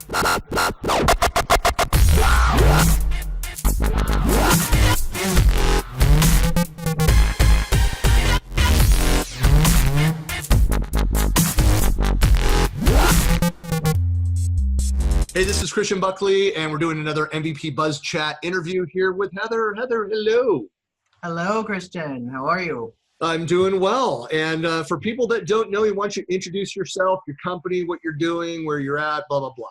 Hey, this is Christian Buckley, and we're doing another MVP Buzz Chat interview here with Heather. Heather, hello. Hello, Christian. How are you? I'm doing well. And for people that don't know you, why don't you introduce yourself, your company, what you're doing, where you're at, blah, blah, blah.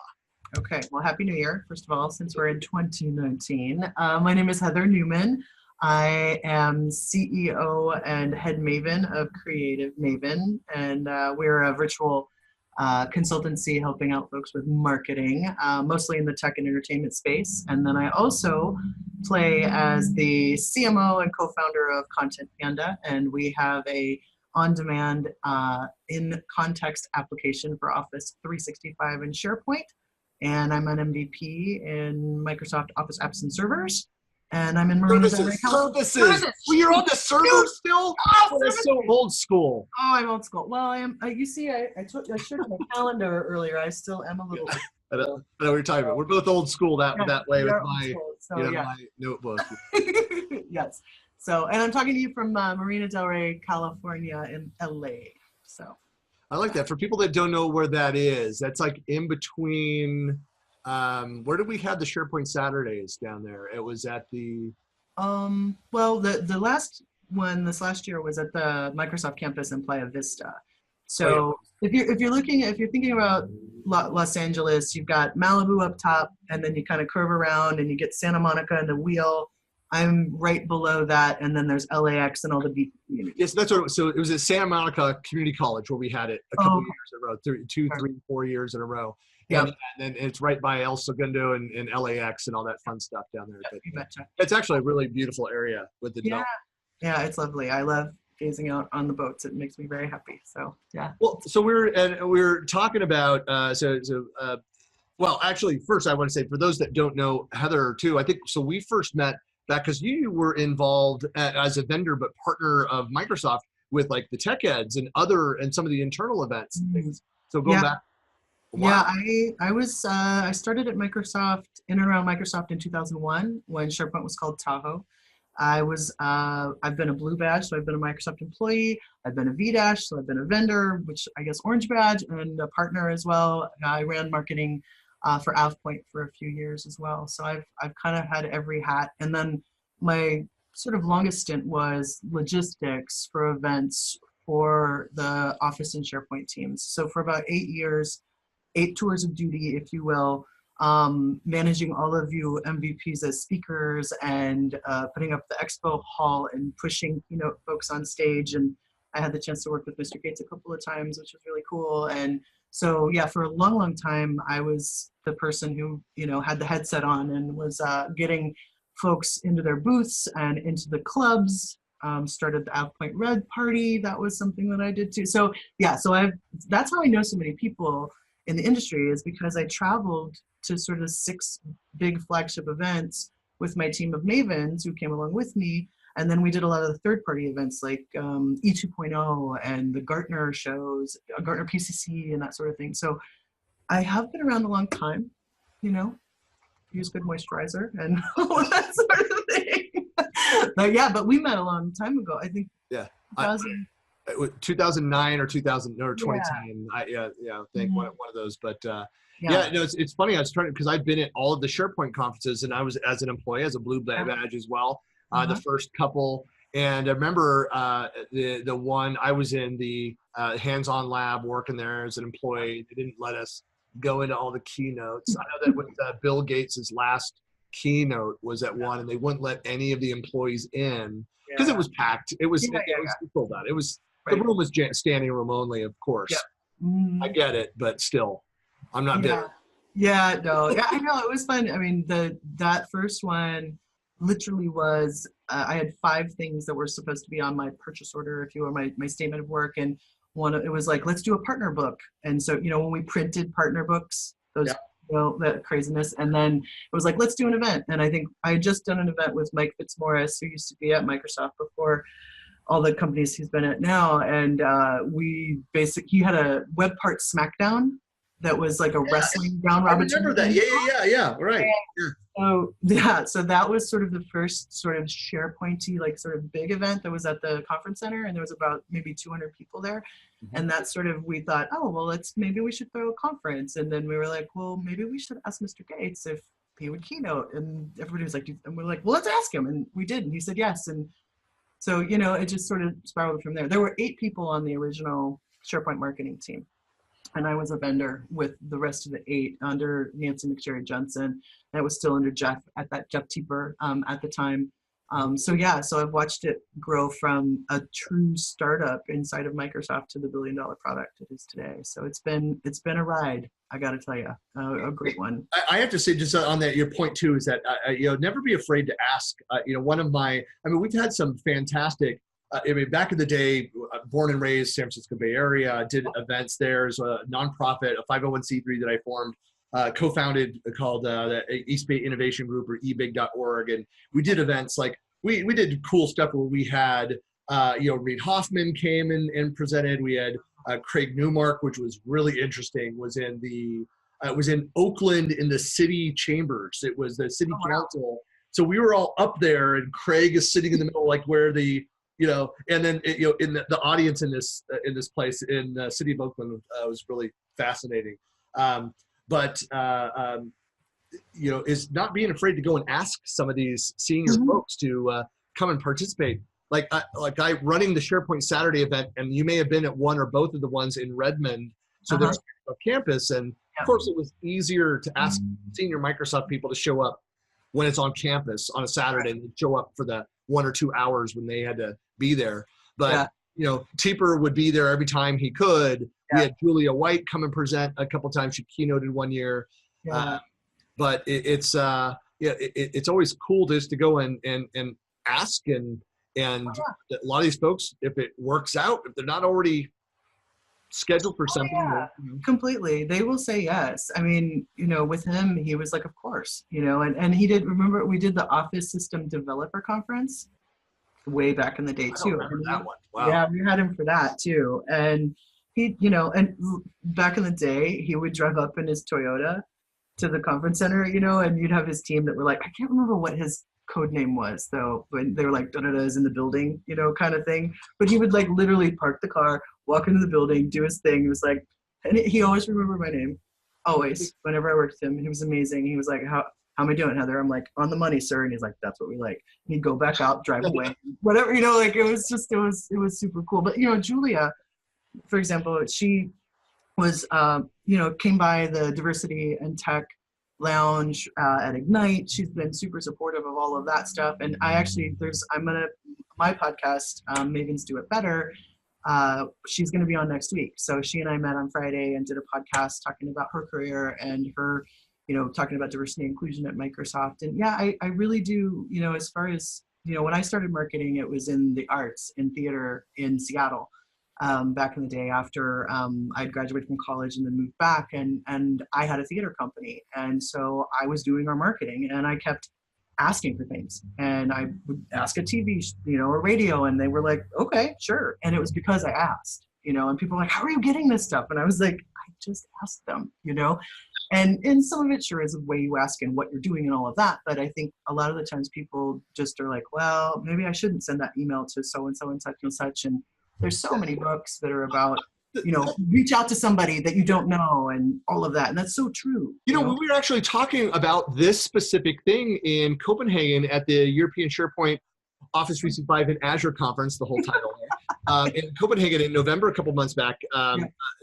Okay. Well, Happy New Year, first of all, since we're in 2019. My name is Heather Newman. I am CEO and head Maven of Creative Maven, and we're a virtual consultancy helping out folks with marketing, mostly in the tech and entertainment space. And then I also play as the CMO and co-founder of Content Panda, and we have a on-demand in context application for Office 365 and SharePoint. And I'm an MVP in Microsoft Office Apps and Servers. And I'm in Marina Del Rey, California. Services. Well, you're on the server still? Oh, that's so old school. Oh, I'm old school. Well, I am. You see, I showed my calendar earlier. I still am a little. I know what you're talking about. We're both old school that way with my, so, my notebook. Yes. So, and I'm talking to you from Marina Del Rey, California, in LA. So. I like that. For people that don't know where that is, that's like in between. Where did we have the SharePoint Saturdays down there? It was at the. Well, the last one this last year was at the Microsoft campus in Playa Vista. So if you're thinking about Los Angeles, you've got Malibu up top, and then you kind of curve around and you get Santa Monica and the Wheel. I'm right below that, and then there's LAX and all the beach communities. Yes, that's what. So it was at Santa Monica Community College where we had it a couple of years in a row, 2, 3, 4 years in a row. Yeah, and it's right by El Segundo and LAX and all that fun stuff down there. You betcha. It's actually a really beautiful area with the yeah, it's lovely. I love gazing out on the boats. It makes me very happy. So yeah. Well, so we're talking about well, actually, first I want to say for those that don't know Heather too, I think so. We first met back because you were involved as a vendor but partner of Microsoft with like the Tech Eds and some of the internal events and things. So going back. Wow. Yeah, I started at Microsoft in and around Microsoft in 2001 when SharePoint was called Tahoe. I've been a Blue Badge, so I've been a Microsoft employee. I've been a V-Dash, so I've been a vendor, which I guess Orange Badge, and a partner as well. I ran marketing for AvePoint for a few years as well. So I've kind of had every hat. And then my sort of longest stint was logistics for events for the Office and SharePoint teams. So for about 8 years, 8 tours of duty, if you will, managing all of you MVPs as speakers and putting up the expo hall and pushing keynote folks on stage. And I had the chance to work with Mr. Gates a couple of times, which was really cool. And so, yeah, for a long, long time, I was the person who, had the headset on and was getting folks into their booths and into the clubs. Started the AvePoint Red Party. That was something that I did too. So, yeah, that's how I know so many people in the industry, is because I traveled to sort of 6 big flagship events with my team of Mavens who came along with me. And then we did a lot of the third-party events like E2.0 and the Gartner shows, Gartner PCC and that sort of thing. So I have been around a long time, use good moisturizer and all that sort of thing. But we met a long time ago. I think 2009 or 2000 or 2010. I think one of those. But it's funny. I was trying because I've been at all of the SharePoint conferences, and I was as an employee, as a Blue Badge as well. The first couple, and I remember the one I was in the hands-on lab working there as an employee. They didn't let us go into all the keynotes. I know that with Bill Gates's last keynote was at one, and they wouldn't let any of the employees in because it was packed. It was sold out. It was the room was standing room only, of course. Yeah. I get it, but still, I'm not bitter. Yeah, no, I know it was fun. I mean, that first one literally was I had 5 things that were supposed to be on my purchase order, if you will, my statement of work, and it was like, let's do a partner book. And so when we printed partner books, those that craziness, and then it was like, let's do an event. And I think I had just done an event with Mike Fitzmaurice, who used to be at Microsoft before all the companies he's been at now, and he had a web part smackdown that was like a wrestling round robin. I remember that. Yeah. Right. Yeah. So yeah, so that was sort of the first sort of SharePointy, like sort of big event that was at the conference center, and there was about maybe 200 people there. Mm-hmm. And that sort of, we thought, oh, well, maybe we should throw a conference. And then we were like, well, maybe we should ask Mr. Gates if he would keynote. And everybody was like, and we're like, well, let's ask him. And we did, and he said yes. And so, you know, it just sort of spiraled from there. There were 8 people on the original SharePoint marketing team. And I was a vendor with the rest of the 8 under Nancy McSherry-Johnson. That was still under Jeff Teeper at the time. So yeah, so I've watched it grow from a true startup inside of Microsoft to the $1 billion product it is today. So it's been a ride, I got to tell you, a great one. I have to say, just on that, your point too, is that you know, never be afraid to ask. You know, we've had some fantastic. I mean, back in the day, born and raised San Francisco Bay Area, did events there. There's a nonprofit, a 501c3 that I formed, co-founded, called the East Bay Innovation Group, or ebig.org. And we did events like, we did cool stuff where we had, you know, Reid Hoffman came and presented. We had Craig Newmark, which was really interesting, was in Oakland in the city chambers. It was the city council. So we were all up there, and Craig is sitting in the middle, like where the, you know, and then, you know, in the audience in this place in the city of Oakland was really fascinating. But you know, is not being afraid to go and ask some of these senior folks to come and participate. Like I running the SharePoint Saturday event, and you may have been at one or both of the ones in Redmond. So there's a campus, and of course it was easier to ask senior Microsoft people to show up when it's on campus on a Saturday, and show up for the 1 or 2 hours when they had to be there. But you know, Teeper would be there every time he could. We had Julia White come and present a couple times. She keynoted one year. But it's always cool just to go and ask, and a lot of these folks, if it works out, if they're not already scheduled for something, completely, they will say yes. I mean, you know, with him, he was like, of course, you know, and he did. Remember, we did the Office System Developer Conference way back in the day too. I remember that one. Wow. Yeah, we had him for that too. And he, you know, and back in the day, he would drive up in his Toyota to the conference center, you know, and you'd have his team that were like, I can't remember what his code name was though, but they were like, da-da-da's in the building, you know, kind of thing. But he would like literally park the car, walk into the building, do his thing. It was like, and he always remembered my name, always, whenever I worked with him. He was amazing. He was like, how am I doing, Heather? I'm like, on the money, sir. And he's like, that's what we like. And he'd go back out, drive away, whatever, you know, like it was super cool. But, you know, Julia, for example, she was, you know, came by the Diversity and Tech Lounge at Ignite. She's been super supportive of all of that stuff. And I actually, my podcast, Mavens Do It Better, she's going to be on next week. So she and I met on Friday and did a podcast talking about her career and her, you know, talking about diversity and inclusion at Microsoft. And yeah, I really do, you know, as far as, you know, when I started marketing, it was in the arts, in theater in Seattle. Back in the day after I'd graduated from college and then moved back, and I had a theater company, and so I was doing our marketing, and I kept asking for things, and I would ask a TV, you know, or radio, and they were like, okay, sure. And it was because I asked, you know, and people were like, how are you getting this stuff? And I was like, I just asked them, you know. And some of it sure is the way you ask and what you're doing and all of that. But I think a lot of the times people just are like, well, maybe I shouldn't send that email to so-and-so and such and such. And there's so many books that are about, you know, reach out to somebody that you don't know and all of that. And that's so true. You know, we were actually talking about this specific thing in Copenhagen at the European SharePoint Office 365 and Azure conference, the whole title, in Copenhagen in November, a couple months back.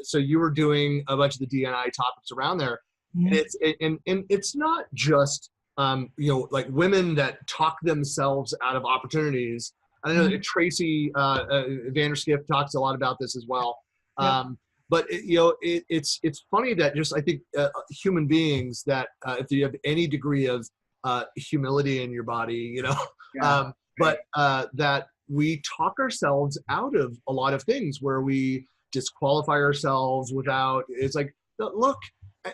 So you were doing a bunch of the D&I topics around there. And it's not just, you know, like women that talk themselves out of opportunities. I know that Tracy Vanderskiff talks a lot about this as well. But you know, it's funny that just, I think human beings that if you have any degree of humility in your body, you know, but that we talk ourselves out of a lot of things where we disqualify ourselves without, it's like, look,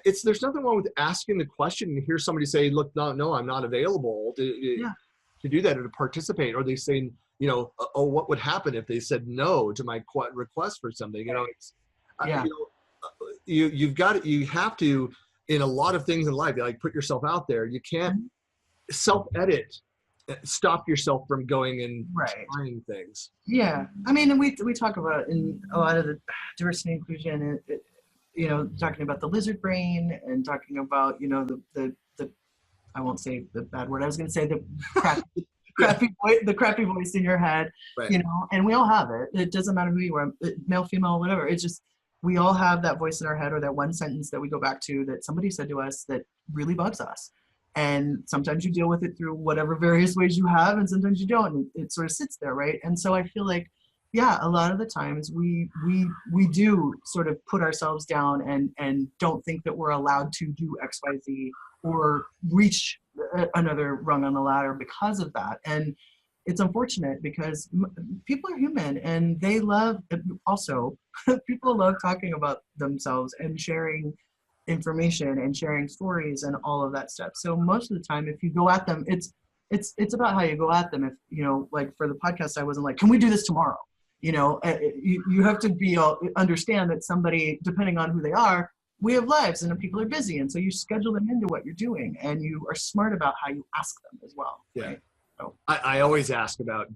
there's nothing wrong with asking the question and hear somebody say, look, no, I'm not available to do that or to participate. Or they say, you know, oh, what would happen if they said no to my request for something? You know, it's, you know, you have to, in a lot of things in life, like put yourself out there. You can't self-edit, stop yourself from going and trying things. Yeah, I mean, we talk about in a lot of the diversity and inclusion, talking about the lizard brain and talking about, the I won't say the bad word. I was going to say the crappy voice in your head, and we all have it. It doesn't matter who you are, male, female, whatever. It's just, we all have that voice in our head, or that one sentence that we go back to that somebody said to us that really bugs us. And sometimes you deal with it through whatever various ways you have, and sometimes you don't. And it sort of sits there, right? And so I feel like, yeah, a lot of the times we do sort of put ourselves down and don't think that we're allowed to do X, Y, Z, or reach another rung on the ladder because of that. And it's unfortunate because people are human, and they love, also, people love talking about themselves and sharing information and sharing stories and all of that stuff. So most of the time, if you go at them, it's about how you go at them. If, like for the podcast, I wasn't like, can we do this tomorrow? You have to understand that somebody, depending on who they are, we have lives and people are busy. And so you schedule them into what you're doing, and you are smart about how you ask them as well. Yeah. Right? So. I always ask about,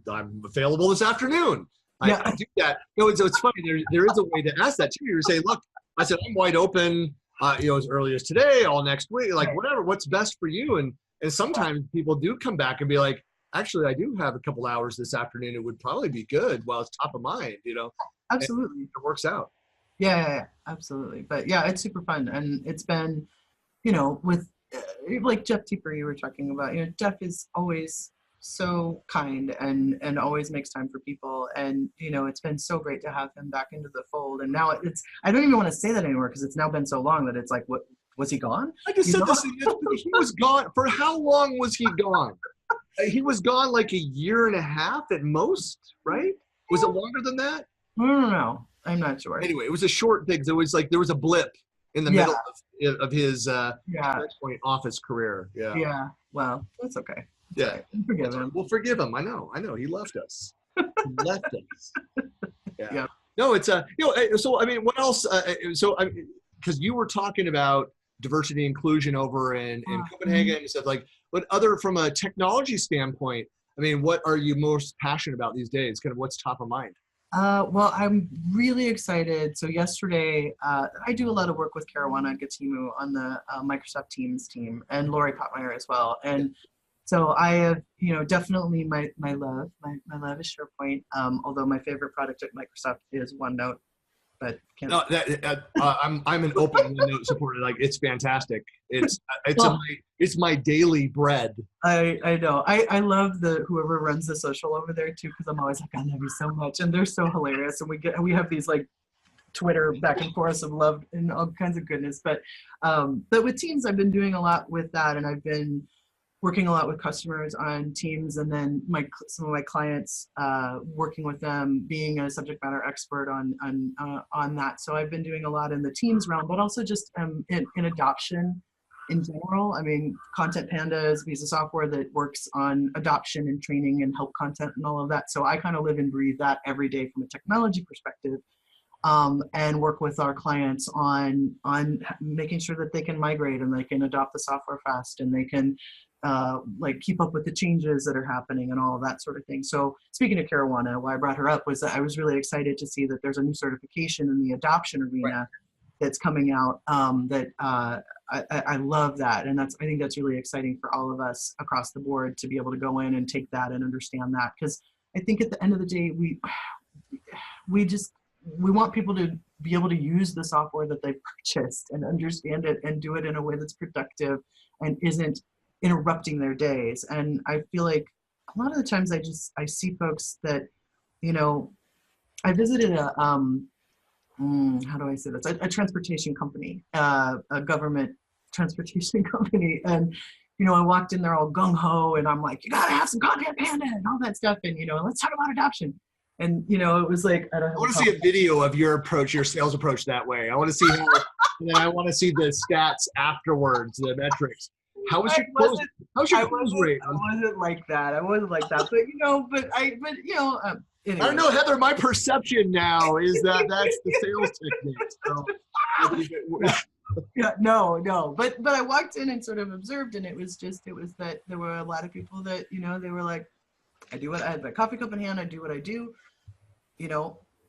I'm available this afternoon. I do that. It's funny. There is a way to ask that too. You say, look, I said, I'm wide open, as early as today, all next week, like whatever, what's best for you. And sometimes people do come back and be like, actually, I do have a couple hours this afternoon. It would probably be good while it's top of mind, Absolutely. And it works out. Yeah, absolutely. But yeah, it's super fun. And it's been, with like Jeff Teeper you were talking about, Jeff is always so kind and always makes time for people. And, it's been so great to have him back into the fold. And now I don't even want to say that anymore because it's now been so long that it's like, what, was he gone? I just said this, he was gone. For how long was he gone? He was gone like a year and a half at most, right? Was it longer than that? I don't know. I'm not sure. Anyway, it was a short thing. It was like there was a blip in the middle of his point office career. Yeah. Yeah. Well, that's okay. Yeah. Forgive him. We'll forgive him. I know. He left us. He left us. Yeah. No, it's so I mean, what else? Because you were talking about diversity and inclusion over in Copenhagen and stuff like. But from a technology standpoint, I mean, what are you most passionate about these days? Kind of what's top of mind? Well, I'm really excited. So yesterday, I do a lot of work with Caruana Gatimu on the Microsoft Teams team, and Lori Pottmeyer as well. And so I have, definitely my love is SharePoint. Although my favorite product at Microsoft is OneNote. But I'm an open OneNote supporter. Like, it's fantastic. It's my daily bread. I know. I love whoever runs the social over there too, because I'm always like, I love you so much, and they're so hilarious. And we have these like Twitter back and forth of love and all kinds of goodness. But with Teams, I've been doing a lot with that, and I've been working a lot with customers on Teams, and then some of my clients, working with them, being a subject matter expert on that. So I've been doing a lot in the Teams realm, but also just in adoption in general. I mean, Content Panda is a piece of software that works on adoption and training and help content and all of that. So I kind of live and breathe that every day from a technology perspective, and work with our clients on making sure that they can migrate and they can adopt the software fast, and they can keep up with the changes that are happening and all of that sort of thing. So speaking of Caruana, why I brought her up was that I was really excited to see that there's a new certification in the adoption arena that's coming out. I love that, and I think that's really exciting for all of us across the board to be able to go in and take that and understand that, because I think at the end of the day we want people to be able to use the software that they've purchased and understand it and do it in a way that's productive and isn't interrupting their days. And I feel like a lot of the times I see folks that, I visited a how do I say this? A transportation company, a government transportation company, and I walked in there all gung ho, and I'm like, you gotta have some Content Panda and all that stuff, and let's talk about adoption. And it was like, I want to see a video of your sales approach that way. I want to see how, and then I want to see the stats afterwards, the metrics. How was your close rate? I wasn't like that. But I don't know, Heather. My perception now is that that's the sales technique. So. Yeah, no. But I walked in and sort of observed, and it was that there were a lot of people that, they were like, I had my coffee cup in hand, I do what I do,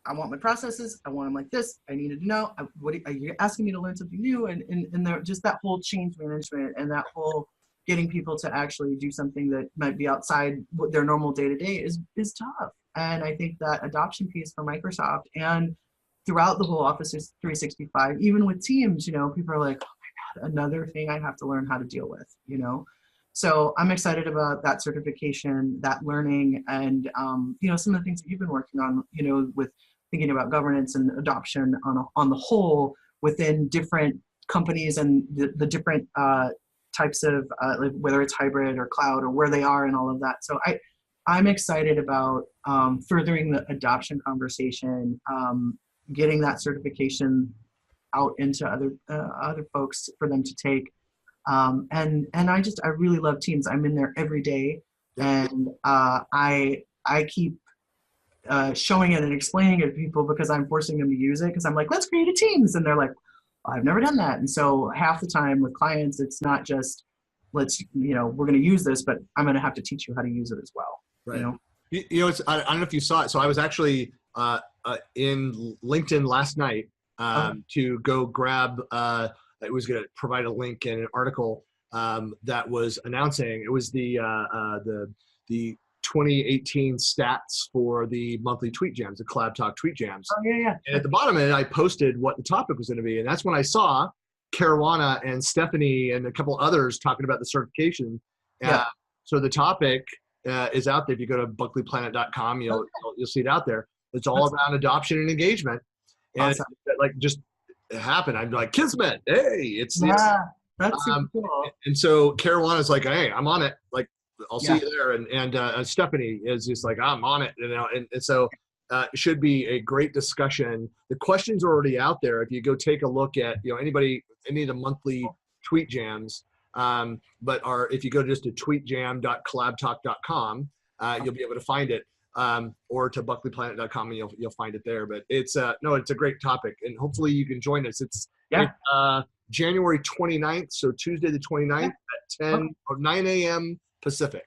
I want my processes, I want them like this, I needed to know, what are you asking me to learn something new? And there, just that whole change management and that whole getting people to actually do something that might be outside what their normal day-to-day is tough. And I think that adoption piece for Microsoft and throughout the whole Office 365, even with Teams, people are like, oh my God, another thing I have to learn how to deal with, So I'm excited about that certification, that learning, and some of the things that you've been working on, with thinking about governance and adoption on the whole within different companies and the different types of whether it's hybrid or cloud or where they are and all of that. So I'm excited about furthering the adoption conversation, getting that certification out into other folks for them to take. And I really love Teams. I'm in there every day, and I keep showing it and explaining it to people because I'm forcing them to use it, because I'm like, let's create a Teams, and they're like, I've never done that. And so half the time with clients, it's not just we're going to use this, but I'm going to have to teach you how to use it as well. Right. I don't know if you saw it. So I was actually in LinkedIn last night to go grab. It was going to provide a link in an article that was announcing. It was the 2018 stats for the monthly tweet jams, the Collab Talk tweet jams. Oh, yeah. And at the bottom of it, I posted what the topic was going to be. And that's when I saw Caruana and Stephanie and a couple others talking about the certification. So the topic is out there. If you go to buckleyplanet.com, you'll see it out there. It's all around adoption and engagement. And awesome. It just happened. I'm like, Kismet, hey, that's super cool. And so Caruana's like, hey, I'm on it. Like, I'll see you there. And Stephanie is just like, I'm on it. And so it should be a great discussion. The questions are already out there. If you go take a look at, any of the monthly tweet jams, if you go just to tweetjam.collabtalk.com, you'll be able to find it, or to buckleyplanet.com and you'll find it there. But it's it's a great topic, and hopefully you can join us. It's January 29th, so Tuesday the 29th at 10 or 9 a.m. Pacific.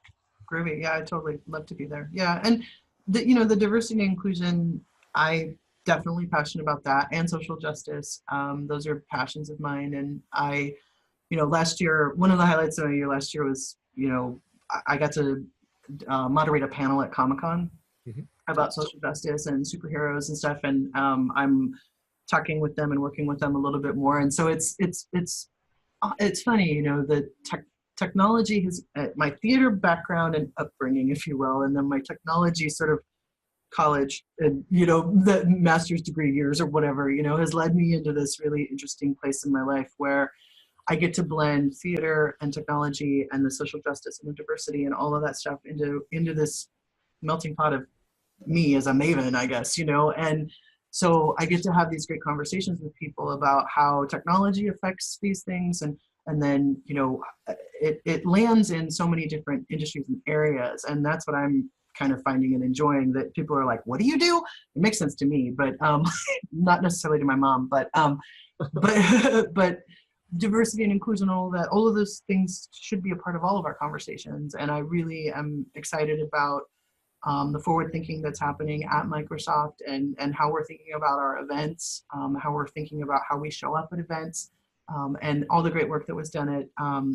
Groovy. Yeah, I totally love to be there. Yeah, and the diversity and inclusion, I definitely passionate about that, and social justice. Those are passions of mine, and last year, one of the highlights of my year last year was, I got to moderate a panel at Comic-Con about social justice and superheroes and stuff, and I'm talking with them and working with them a little bit more. And so it's funny, the technology has my theater background and upbringing, if you will, and then my technology sort of college and the master's degree years or whatever, has led me into this really interesting place in my life where I get to blend theater and technology and the social justice and the diversity and all of that stuff into this melting pot of me as a maven, I guess, and so I get to have these great conversations with people about how technology affects these things, and then it lands in so many different industries and areas, and that's what I'm kind of finding and enjoying, that people are like, what do you do? It makes sense to me, but not necessarily to my mom, but diversity and inclusion, all of those things should be a part of all of our conversations. And I really am excited about the forward thinking that's happening at Microsoft, and how we're thinking about our events, how we're thinking about how we show up at events, and all the great work that was done at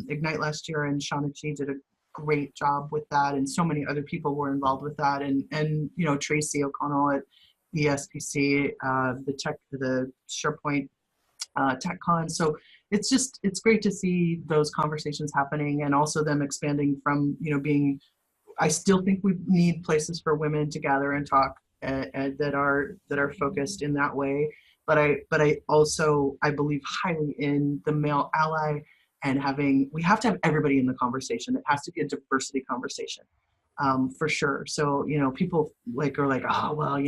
Ignite last year. And Shauna Chi did a great job with that, and so many other people were involved with that, and Tracy O'Connell at ESPC, the SharePoint TechCon. So it's great to see those conversations happening, and also them expanding from I still think we need places for women to gather and talk that are focused in that way, but I also believe highly in the male ally, and we have to have everybody in the conversation. It has to be a diversity conversation, for sure. So, people are like, oh, well,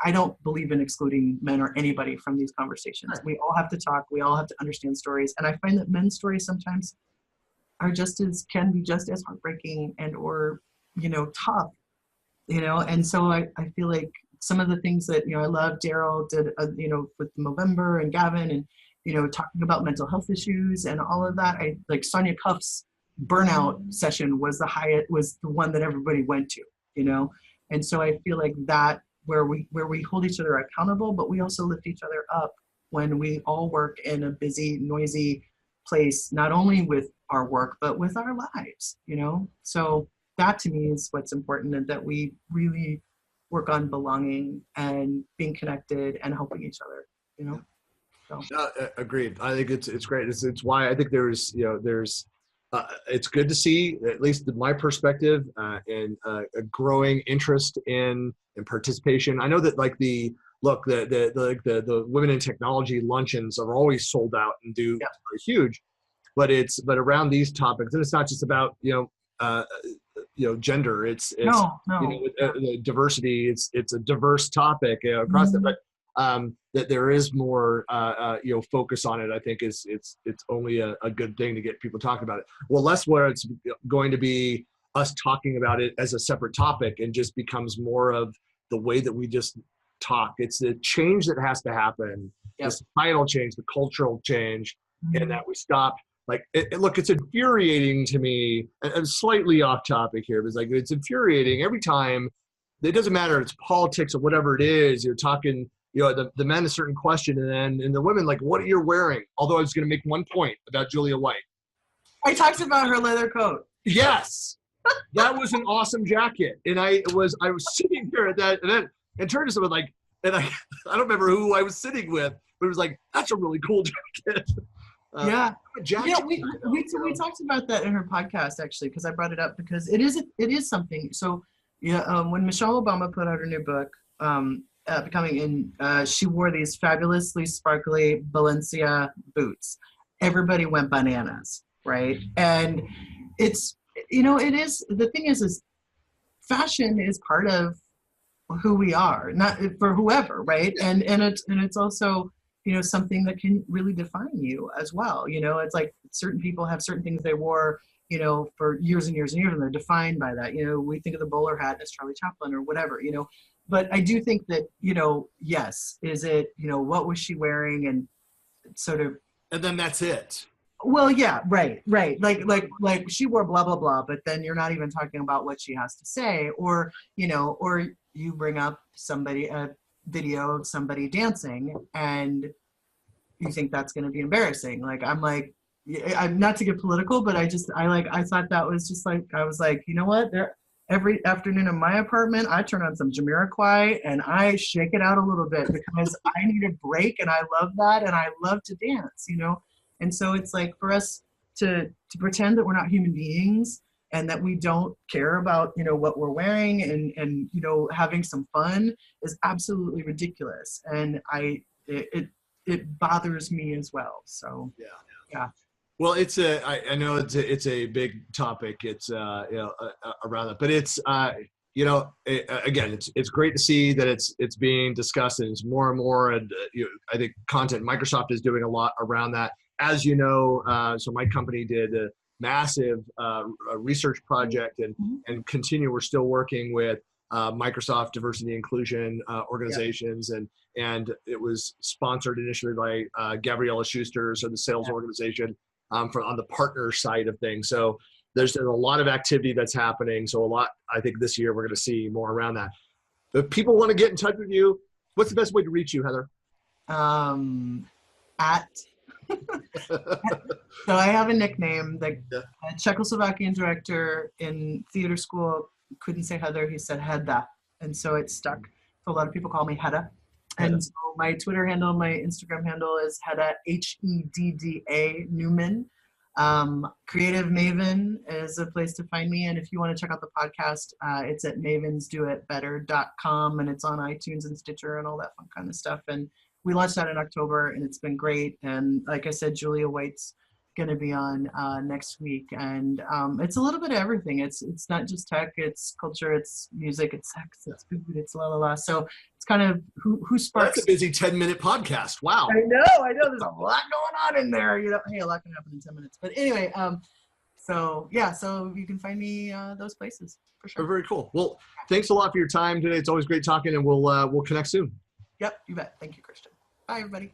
I don't believe in excluding men or anybody from these conversations. Right. We all have to talk. We all have to understand stories. And I find that men's stories sometimes can be just as heartbreaking and or, tough you know, and so I feel like some of the things that, you know, I love Daryl did, you know, with Movember and Gavin and, you know, talking about mental health issues and all of that. I like Sonia Cuff's burnout session was was the one that everybody went to, you know? And so I feel like that where we hold each other accountable, but we also lift each other up when we all work in a busy, noisy place, not only with our work, but with our lives, you know? So that to me is what's important, and that we really work on belonging and being connected and helping each other, you know? So. Agreed. I think it's great. It's why I think there's, you know, it's good to see, at least my perspective, and a growing interest in participation. I know that like the women in technology luncheons are always sold out and are huge, but around these topics, and it's not just about, you know, gender. It's No. You know, diversity. It's a diverse topic, you know, across the, but that there is more you know, focus on it. I think it's only a good thing to get people talking about it. Well, less where it's going to be us talking about it as a separate topic and just becomes more of the way that we just talk. It's the change that has to happen, the societal change, the cultural change, and that we stop. Like, look, it's infuriating to me, and slightly off topic here, but it's infuriating every time. It doesn't matter, it's politics or whatever it is. You're talking, you know, the men a certain question, and the women like, what you're wearing. Although I was going to make one point about Julia White. I talked about her leather coat. Yes, that was an awesome jacket, and I was sitting here at that event and turned to someone like, and I don't remember who I was sitting with, but it was like, that's a really cool jacket. Yeah, we talked about that in her podcast actually, because I brought it up because it is something. So yeah, when Michelle Obama put out her new book, Becoming In, she wore these fabulously sparkly Balenciaga boots. Everybody went bananas, right? And it's, you know, it is, the thing is fashion is part of who we are, not for whoever, right? And it's also, you know, something that can really define you as well. You know, it's like certain people have certain things they wore, you know, for years and years and years, and they're defined by that. You know, we think of the bowler hat as Charlie Chaplin or whatever, you know. But I do think that, you know, yes, is it, you know, what was she wearing, and sort of. And then that's it. Well, yeah, right. Like she wore blah, blah, blah, but then you're not even talking about what she has to say, or, you know, or you bring up a video of somebody dancing and you think that's going to be embarrassing. Like, I'm not to get political, but I thought that was just like, I was like, you know what, every afternoon in my apartment, I turn on some Jamiroquai and I shake it out a little bit because I need a break, and I love that, and I love to dance, you know. And so it's like, for us to pretend that we're not human beings and that we don't care about, you know, what we're wearing and you know, having some fun is absolutely ridiculous. And it bothers me as well. So yeah. Well, I know it's a big topic. It's you know, around that, but it's you know, again, it's great to see that it's being discussed, and it's more and more. And you know, I think Microsoft is doing a lot around that. As you know, so my company did a massive research project, and we're still working with Microsoft diversity inclusion organizations, and it was sponsored initially by Gabriella Schuster, so the sales organization, on the partner side of things. So there's a lot of activity that's happening. So I think this year we're going to see more around that. If people want to get in touch with you, what's the best way to reach you, Heather? So I have a nickname. The Czechoslovakian director in theater school couldn't say Heather, he said Hedda, and so it stuck. So a lot of people call me Hedda. And so my Twitter handle, my Instagram handle is Hedda, Hedda Newman. Creative Maven is a place to find me, and if you want to check out the podcast, it's at mavensdoitbetter.com, and it's on iTunes and Stitcher and all that fun kind of stuff. And we launched that in October, and it's been great. And like I said, Julia White's going to be on next week, and it's a little bit of everything. It's not just tech, it's culture, it's music, it's sex, it's food, it's la la la. So it's kind of who sparks. That's a busy 10-minute podcast. Wow. I know. There's a lot going on in there. You know, hey, a lot can happen in 10 minutes. But anyway, So yeah, so you can find me those places for sure. Very cool. Well, thanks a lot for your time today. It's always great talking, and we'll connect soon. Yep, you bet. Thank you, Christian. Bye, everybody.